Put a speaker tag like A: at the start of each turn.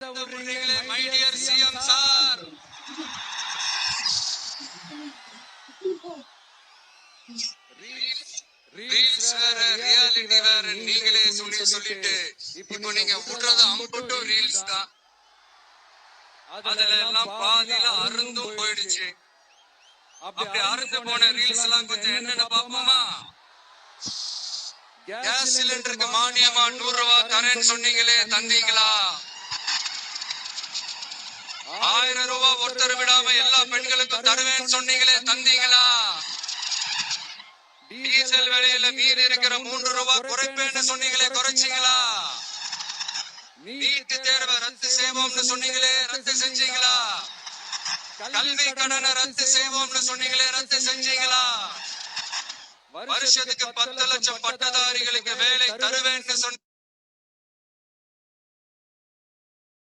A: My dear CM sir. Reels வேற reality வேற நீங்களே சொல்லிட்டு இப்போ நீங்க விடுறது அம்புட்டு ரீல்ஸ் தான். அதுல எல்லாம் பாதியில அருந்தும் போயிடுச்சு. அப்படி அறுந்து போன ரீல்ஸ் எல்லாம் கொஞ்சம் என்னென்ன பாப்போமா? கேஸ் சிலிண்டருக்கு மானியமா 100 ரூபாய் தரேன்னு சொன்னீங்களே, தந்தீங்களா? 1000 ரூபாய் ஒருத்தர் விடாம எல்லா பெண்களுக்கும் தருவேன்னு சொன்னீங்களே, தந்தீங்களா? டீசல் விலையில மீறி இருக்கிற 3 ரூபாய் குறைப்பேன்னு சொன்னீங்களே, குறைச்சிங்களா? நீட் தேர்வை ரத்து செய்வோம்னு சொன்னீங்களே, ரத்து செஞ்சீங்களா? கல்வி கடனை ரத்து செய்வோம்னு சொன்னீங்களே, ரத்து செஞ்சீங்களா? வருஷத்துக்கு 10 லட்சம் பட்டதாரிகளுக்கு வேலை தருவேன்னு சொன்ன